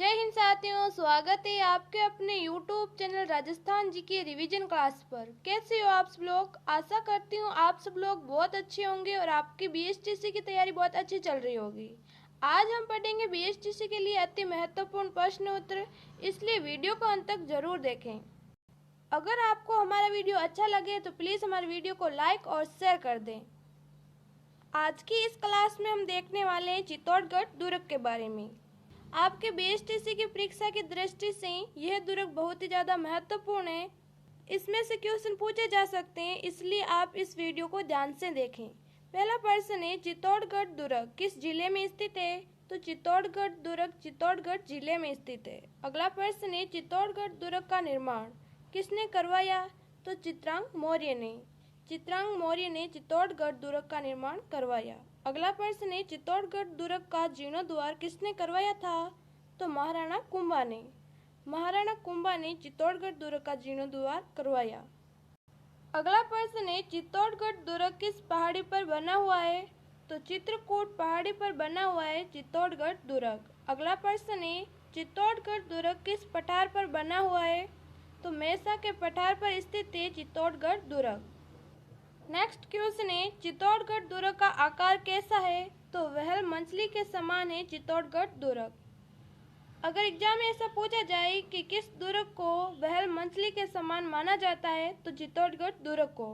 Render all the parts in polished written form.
जय हिंद साथियों, स्वागत है आपके अपने YouTube चैनल राजस्थान जी के रिवीजन क्लास पर। कैसे हो आप सब लोग? आशा करती हूँ आप सब लोग बहुत अच्छे होंगे और आपकी BSTC की तैयारी बहुत अच्छी चल रही होगी। आज हम पढ़ेंगे BSTC के लिए अति महत्वपूर्ण प्रश्न उत्तर, इसलिए वीडियो को अंत तक जरूर देखें। अगर आपको हमारा वीडियो अच्छा लगे तो प्लीज़ हमारे वीडियो को लाइक और शेयर कर दें। आज की इस क्लास में हम देखने वाले हैं चित्तौड़गढ़ दुर्ग के बारे में। आपके BSTC की परीक्षा की दृष्टि से यह दुर्ग बहुत ही ज़्यादा महत्वपूर्ण है। इसमें से क्वेश्चन पूछे जा सकते हैं, इसलिए आप इस वीडियो को ध्यान से देखें। पहला प्रश्न है, चित्तौड़गढ़ दुर्ग किस जिले में स्थित है? तो चित्तौड़गढ़ दुर्ग चित्तौड़गढ़ जिले में स्थित है। अगला प्रश्न है, चित्तौड़गढ़ दुर्ग का निर्माण किसने करवाया? तो चित्रांग मौर्य ने। चित्रांग मौर्य ने चित्तौड़गढ़ दुर्ग का निर्माण करवाया। अगला प्रश्न है, चित्तौड़गढ़ दुर्ग का जीर्णोद्वार किसने करवाया था? तो महाराणा कुंभा ने। महाराणा कुंभा ने चित्तौड़गढ़ दुर्ग का जीर्णोद्वार करवाया। अगला प्रश्न है, चित्तौड़गढ़ दुर्ग किस पहाड़ी पर बना हुआ है? तो चित्रकूट पहाड़ी पर बना हुआ है चित्तौड़गढ़ दुर्ग। अगला प्रश्न है, चित्तौड़गढ़ दुर्ग किस पठार पर बना हुआ है? तो मेसा के पठार पर स्थित है चित्तौड़गढ़ दुर्ग। नेक्स्ट क्वेश्चन है, चित्तौड़गढ़ दुर्ग का आकार कैसा है? तो वह मछली के समान है चित्तौड़गढ़ दुर्ग। अगर एग्जाम में ऐसा पूछा जाए कि किस दुर्ग को वह मछली के समान माना जाता है, तो चित्तौड़गढ़ दुर्ग को।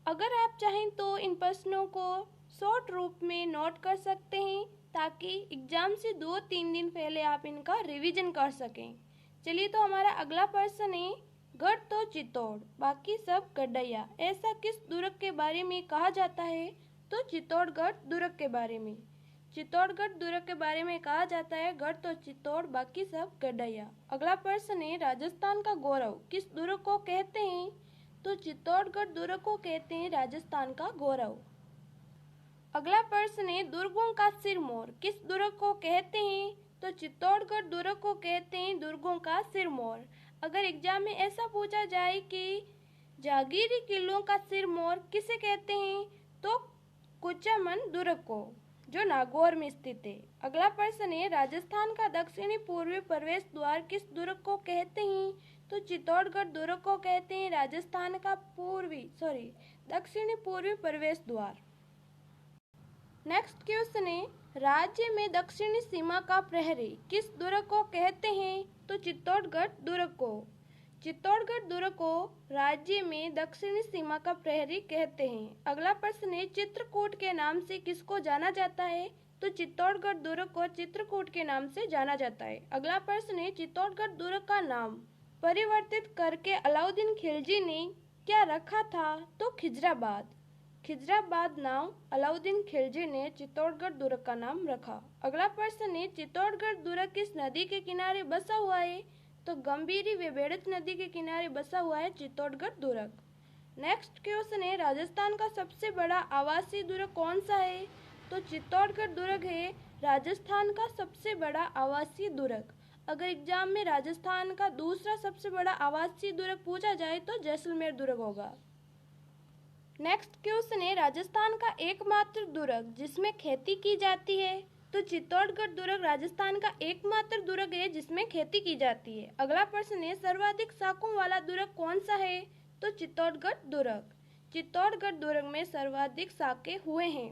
अगर आप चाहें तो इन प्रश्नों को शॉर्ट रूप में नोट कर सकते हैं, ताकि एग्जाम से 2-3 दिन पहले आप इनका रिवीजन कर सकें। चलिए, तो हमारा अगला प्रश्न है, गढ़ तो चित्तौड़ बाकी सब गड्ढैया, ऐसा किस दुर्ग के बारे में कहा जाता है? तो चित्तौड़गढ़ दुर्ग के बारे में। चित्तौड़गढ़ दुर्ग के बारे में कहा जाता है, गढ़ तो चित्तौड़ बाकी सब गड्ढैया। अगला प्रश्न है, राजस्थान का गौरव किस दुर्ग को कहते हैं? तो चित्तौड़गढ़ दुर्ग को कहते हैं राजस्थान का गौरव। अगला प्रश्न है, दुर्गों का सिरमौर किस दुर्ग को कहते हैं? तो चित्तौड़गढ़ दुर्ग को कहते हैं दुर्गों का सिरमौर। अगर एग्जाम में ऐसा पूछा जाए कि जागीरी किलों का सिरमौर किसे कहते हैं? तो कुचामन दुर्ग को, जो नागौर में स्थित है। अगला प्रश्न है, राजस्थान का दक्षिणी पूर्वी प्रवेश द्वार किस दुर्ग को कहते हैं? तो चित्तौड़गढ़ दुर्ग को कहते हैं राजस्थान का दक्षिणी पूर्वी प्रवेश द्वार। नेक्स्ट क्वेश्चन है, राज्य में दक्षिणी सीमा का प्रहरी किस दुर्ग को कहते हैं? तो चित्तौड़गढ़ दुर्ग को। चित्तौड़गढ़ दुर्ग को राज्य में दक्षिणी सीमा का प्रहरी कहते हैं। अगला प्रश्न है, चित्रकूट के नाम से किसको जाना जाता है? तो चित्तौड़गढ़ दुर्ग को चित्रकूट के नाम से जाना जाता है। अगला प्रश्न है, चित्तौड़गढ़ दुर्ग का नाम परिवर्तित करके अलाउद्दीन खिलजी ने क्या रखा था? तो खिजराबाद। खिजराबाद नाम अलाउद्दीन खिलजी ने चित्तौड़गढ़ दुर्ग का नाम रखा। अगला प्रश्न है, चित्तौड़गढ़ दुर्ग किस नदी के किनारे बसा हुआ है? तो गंभीरी व बेड़च नदी के किनारे बसा हुआ है चित्तौड़गढ़ दुर्ग। नेक्स्ट क्वेश्चन है, राजस्थान का सबसे बड़ा आवासीय दुर्ग कौन सा है? तो चित्तौड़गढ़ दुर्ग है राजस्थान का सबसे बड़ा आवासीय दुर्ग। अगर एग्जाम में राजस्थान का दूसरा सबसे बड़ा आवासीय दुर्ग पूछा जाए तो जैसलमेर दुर्ग होगा। नेक्स्ट क्वेश्चन है, राजस्थान का एकमात्र दुर्ग जिसमें खेती की जाती है? तो चित्तौड़गढ़ दुर्ग राजस्थान का एकमात्र दुर्ग है जिसमें खेती की जाती है। अगला प्रश्न है, सर्वाधिक शाखों वाला दुर्ग कौन सा है? तो चित्तौड़गढ़ दुर्ग। चित्तौड़गढ़ दुर्ग में सर्वाधिक शाखे हुए हैं।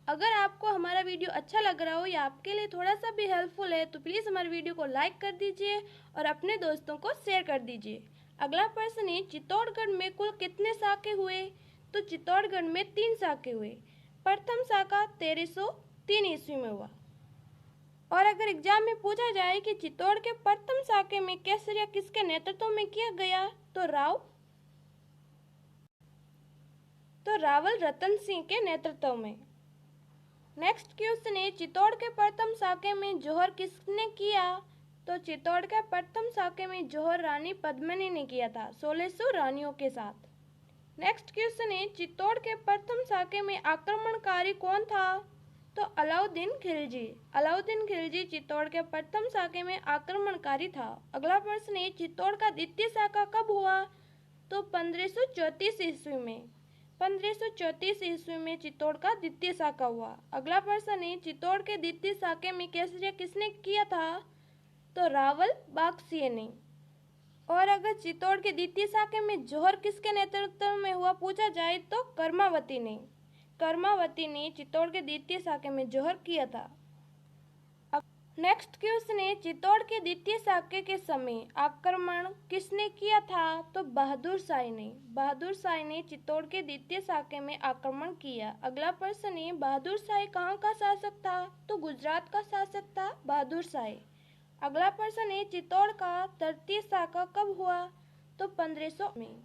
अगर आपको हमारा वीडियो अच्छा लग रहा हो या आपके लिए थोड़ा सा भी हेल्पफुल है तो प्लीज़ हमारे वीडियो को लाइक कर दीजिए और अपने दोस्तों को शेयर कर दीजिए। अगला प्रश्न है, चित्तौड़गढ़ में कुल कितने शाखे हुए? तो चित्तौड़गढ़ में 3 शाखे हुए। प्रथम शाखा 1303 ईस्वी में हुआ। और अगर एग्जाम में पूछा जाए कि चित्तौड़ के प्रथम शाखे में केसरिया किसके नेतृत्व में किया गया? तो रावल रतन सिंह के नेतृत्व में। नेक्स्ट क्वेश्चन है, चित्तौड़ के प्रथम शाखे में जोहर किसने किया? तो चित्तौड़ के प्रथम शाखे में जोहर रानी पद्मिनी ने किया था 1600 रानियों के साथ। नेक्स्ट क्वेश्चन है, चित्तौड़ के प्रथम शाखे में आक्रमणकारी कौन था? तो अलाउद्दीन खिलजी। अलाउद्दीन खिलजी चित्तौड़ के प्रथम शाखे में आक्रमणकारी था। अगला प्रश्न है, चित्तौड़ का द्वितीय शाखा कब हुआ? तो 1534 ईस्वी में। 1534 ईस्वी में चित्तौड़ का द्वितीय शाखा हुआ। अगला प्रश्न है, चित्तौड़ के द्वितीय शाखे में केसरिया किसने किया था? तो रावल बागसिये ने। और अगर चित्तौड़ के द्वितीय साके में जौहर किसके नेतृत्व में हुआ पूछा जाए तो कर्मावती ने। कर्मावती ने चित्तौड़ के द्वितीय साके में जौहर किया था। नेक्स्ट क्वेश्चन है, चित्तौड़ के द्वितीय साके के समय आक्रमण किसने किया था? तो बहादुर शाही ने। बहादुर शाही ने चित्तौड़ के द्वितीय साके में आक्रमण किया। अगला प्रश्न है, बहादुर शाही कहाँ का शासक था? तो गुजरात का शासक था बहादुर शाही। अगला प्रश्न है, चित्तौड़ का तृतीय साका कब हुआ? तो 1500 में।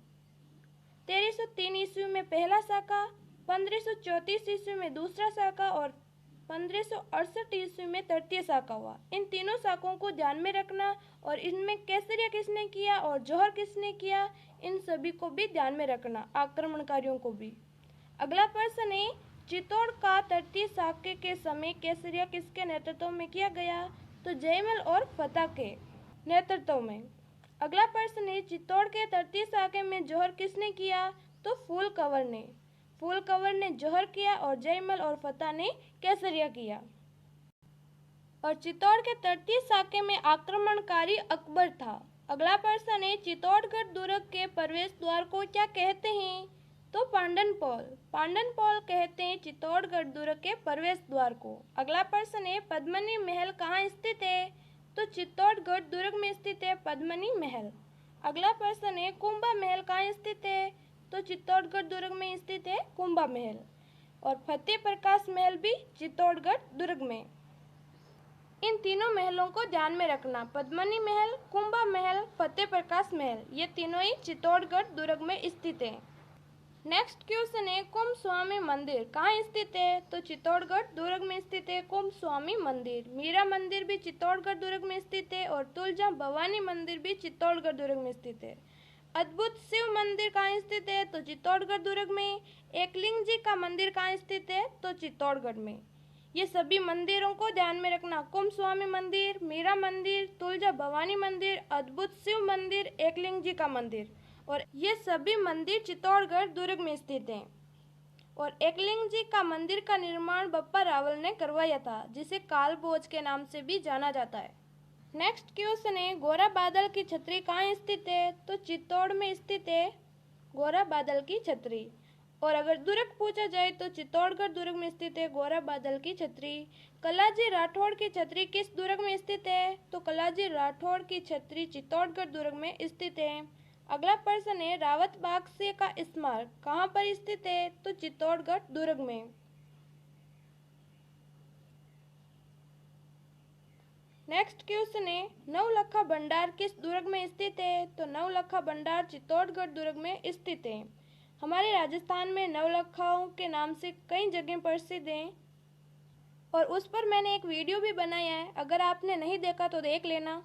1303 ईस्वी में पहला साका, 1534 ईस्वी में दूसरा साका और 1568 ईस्वी में तृतीय साका हुआ। इन तीनों साकों को ध्यान में रखना और इनमें केसरिया किसने किया और जौहर किसने किया, इन सभी को भी ध्यान में रखना, आक्रमणकारियों को भी। अगला प्रश्न है, चित्तौड़ का तृतीय साके के समय केसरिया किसके नेतृत्व में किया गया? तो जयमल और फतेह के नेतृत्व में। अगला प्रश्न है, चित्तौड़ के तृतीय साके में जौहर किसने किया? तो फूल कंवर ने। फूल कंवर ने जौहर किया और जयमल और फतेह ने केसरिया किया। और चित्तौड़ के तृतीय साके में आक्रमणकारी अकबर था। अगला प्रश्न है, चित्तौड़गढ़ दुर्ग के प्रवेश द्वार को क्या कहते हैं? तो पांडनपौल। पांडनपौल कहते हैं चित्तौड़गढ़ दुर्ग के प्रवेश द्वार को। अगला प्रश्न है, पद्मिनी महल कहाँ स्थित है? तो चित्तौड़गढ़ दुर्ग में स्थित है पद्मिनी महल। अगला प्रश्न है, कुंभा महल कहाँ स्थित है? तो चित्तौड़गढ़ दुर्ग में स्थित है कुंभा महल। और फतेह प्रकाश महल भी चित्तौड़गढ़ दुर्ग में। इन तीनों महलों को ध्यान में रखना, पद्मिनी महल, कुंभा महल, फतेह प्रकाश महल, ये तीनों ही चित्तौड़गढ़ दुर्ग में स्थित है। नेक्स्ट क्वेश्चन है, कुंभ स्वामी मंदिर कहाँ स्थित है? तो चित्तौड़गढ़ दुर्ग में स्थित है कुंभ स्वामी मंदिर। मीरा मंदिर भी चित्तौड़गढ़ दुर्ग में स्थित है और तुलजा भवानी मंदिर भी चित्तौड़गढ़ दुर्ग में स्थित है। अद्भुत शिव मंदिर कहाँ स्थित है? तो चित्तौड़गढ़ दुर्ग में। एकलिंग जी का मंदिर कहाँ स्थित है? तो चित्तौड़गढ़ में। ये सभी मंदिरों को ध्यान में रखना, कुंभ स्वामी मंदिर, मीरा मंदिर, तुलजा भवानी मंदिर, अद्भुत शिव मंदिर, एकलिंग जी का मंदिर, और ये सभी मंदिर चित्तौड़गढ़ दुर्ग में स्थित हैं। और एकलिंग जी का मंदिर का निर्माण बप्पा रावल ने करवाया था, जिसे काल भोज के नाम से भी जाना जाता है। नेक्स्ट क्वेश्चन है, गोरा बादल की छतरी कहाँ स्थित है? तो चित्तौड़ में स्थित है गोरा बादल की छतरी। और अगर दुर्ग पूछा जाए तो चित्तौड़गढ़ दुर्ग में स्थित है गोरा बादल की छतरी। कलाजी राठौड़ की छतरी किस दुर्ग में स्थित है? तो कलाजी राठौड़ की छतरी चित्तौड़गढ़ दुर्ग में स्थित है। अगला प्रश्न है, रावत बागसिये का स्मारक कहाँ पर स्थित है? तो चित्तौड़गढ़ दुर्ग में। नेक्स्ट क्वेश्चन है, नवलखा भंडार किस दुर्ग में स्थित है? तो नवलखा भंडार चित्तौड़गढ़ दुर्ग में स्थित है। हमारे राजस्थान में नवलखाओं के नाम से कई जगह प्रसिद्ध हैं और उस पर मैंने एक वीडियो भी बनाया है, अगर आपने नहीं देखा तो देख लेना।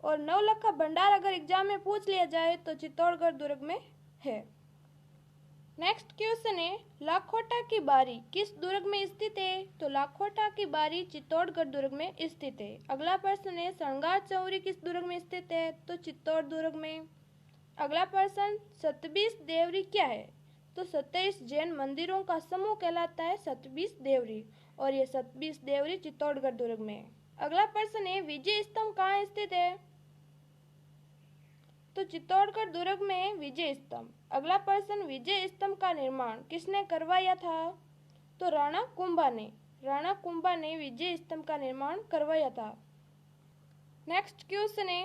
और नवलखा भंडार अगर एग्जाम में पूछ लिया जाए तो चित्तौड़गढ़ दुर्ग में है। नेक्स्ट क्वेश्चन है, लाखोटा की बारी किस दुर्ग में स्थित है? तो लाखोटा की बारी चित्तौड़गढ़ दुर्ग में स्थित है। अगला प्रश्न है, श्रृंगार चौरी किस दुर्ग में स्थित है? तो चित्तौड़ दुर्ग में। अगला प्रश्न, 27 देवरी क्या है? तो 27 जैन मंदिरों का समूह कहलाता है 27 देवरी, और ये 27 देवरी चित्तौड़गढ़ दुर्ग में है। अगला प्रश्न है, विजय स्तंभ कहाँ स्थित है? तो चित्तौड़गढ़ दुर्ग में विजय स्तंभ। अगला प्रश्न, विजय स्तंभ का निर्माण किसने करवाया था? तो राणा कुंभा ने। राणा कुंभा ने विजय स्तंभ का निर्माण करवाया था। नेक्स्ट क्वेश्चन है,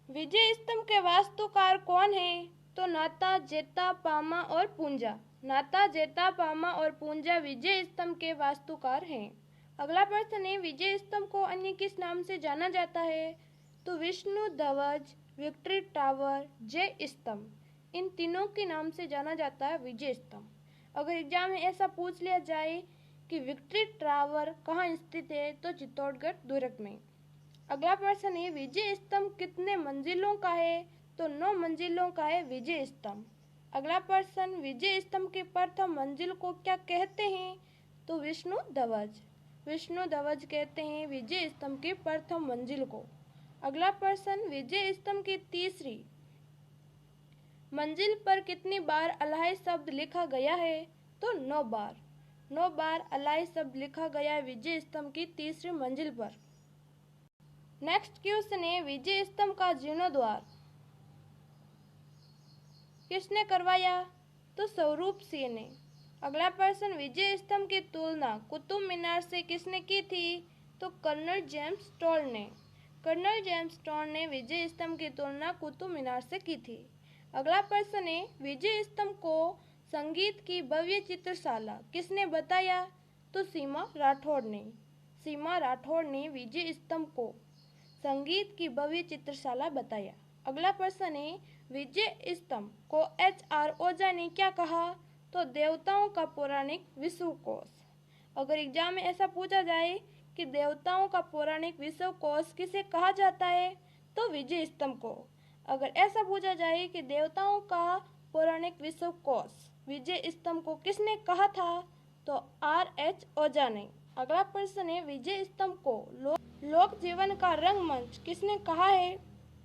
विजय स्तंभ के वास्तुकार कौन है? तो नाता, जेता, पामा और पूंजा। नाता, जेता, पामा और पूंजा विजय स्तंभ के वास्तुकार हैं। अगला प्रश्न है, विजय स्तंभ को अन्य किस नाम से जाना जाता है? तो विष्णु ध्वज, विक्ट्री टावर, जय स्तंभ, इन तीनों के नाम से जाना जाता है विजय स्तंभ। अगर एग्जाम में ऐसा पूछ लिया जाए कि विक्ट्री टावर कहाँ स्थित है? तो चित्तौड़गढ़ दुर्ग में। अगला प्रश्न है, विजय स्तंभ कितने मंजिलों का है? तो 9 मंजिलों का है विजय स्तंभ। अगला प्रश्न, विजय स्तंभ की प्रथम मंजिल को क्या कहते हैं? तो विष्णु ध्वज। विष्णु ध्वज कहते हैं विजय स्तंभ की प्रथम मंजिल को। अगला प्रश्न, विजय स्तंभ की तीसरी मंजिल पर कितनी बार अलाइ शब्द लिखा गया है? तो 9 बार। 9 बार अलाइ शब्द लिखा गया है विजय स्तंभ की तीसरी मंजिल पर। नेक्स्ट क्वेश्चन है विजय स्तंभ का जीर्णोद्धार किसने करवाया? तो स्वरूप सिंह ने। अगला प्रश्न, विजय स्तंभ की तुलना कुतुब मीनार से किसने की थी? तो कर्नल जेम्स टोल ने। कर्नल जेम्स टोल ने विजय स्तंभ की तुलना कुतुब मीनार से की थी। अगला प्रश्न है विजय स्तंभ को संगीत की भव्य चित्रशाला किसने बताया? तो सीमा राठौड़ ने। सीमा राठौड़ ने विजय स्तंभ को संगीत की भव्य चित्रशाला बताया। अगला प्रश्न है विजय स्तंभ को HR ओझा ने क्या कहा? तो देवताओं का पौराणिक विश्वकोश। अगर एग्जाम में ऐसा पूछा जाए कि देवताओं का पौराणिक विश्वकोश किसे कहा जाता है? तो विजय स्तंभ को। अगर ऐसा पूछा जाए कि देवताओं का पौराणिक विश्वकोश विजय स्तंभ को किसने कहा था? तो RH ओझा ने। अगला प्रश्न है विजय स्तंभ को लोक जीवन का रंगमंच किसने कहा है?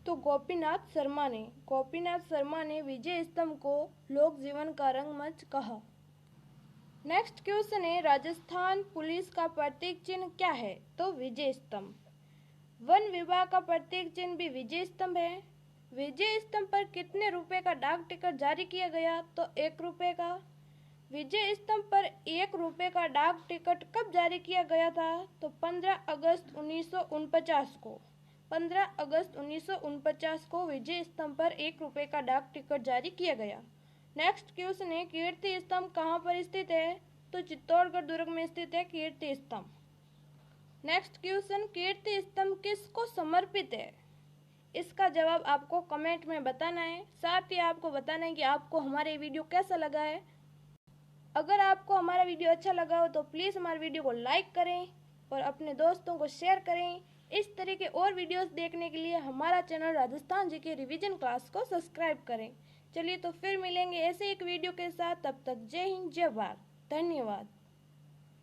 तो गोपीनाथ शर्मा ने। गोपीनाथ शर्मा ने विजय स्तंभ को लोक जीवन का रंगमंच कहा। नेक्स्ट क्वेश्चन है राजस्थान पुलिस का प्रतीक चिन्ह क्या है? तो विजय स्तंभ। वन विभाग का प्रतीक चिन्ह भी विजय स्तंभ है। विजय स्तंभ पर कितने रुपए का डाक टिकट जारी किया गया? तो 1 रुपए का। विजय स्तंभ पर 1 रुपए का डाक टिकट कब जारी किया गया था? तो 15 अगस्त 1949 को। 15 अगस्त 1949 को विजय स्तंभ पर 1 रुपए का डाक टिकट जारी किया गया। नेक्स्ट क्वेश्चन है कीर्ति स्तंभ कहाँ पर स्थित है? तो चित्तौड़गढ़ दुर्ग में स्थित है कीर्ति स्तंभ। नेक्स्ट क्वेश्चन, कीर्ति स्तंभ किसको समर्पित है? इसका जवाब आपको कमेंट में बताना है। साथ ही आपको बताना है कि आपको हमारे वीडियो कैसा लगा है। अगर आपको हमारा वीडियो अच्छा लगा हो तो प्लीज़ हमारे वीडियो को लाइक करें और अपने दोस्तों को शेयर करें। इस तरह के और वीडियोस देखने के लिए हमारा channel Rajasthan GK revision class को सब्सक्राइब करें। चलिए तो फिर मिलेंगे ऐसे एक वीडियो के साथ। तब तक जय हिंद, जय भारत, धन्यवाद।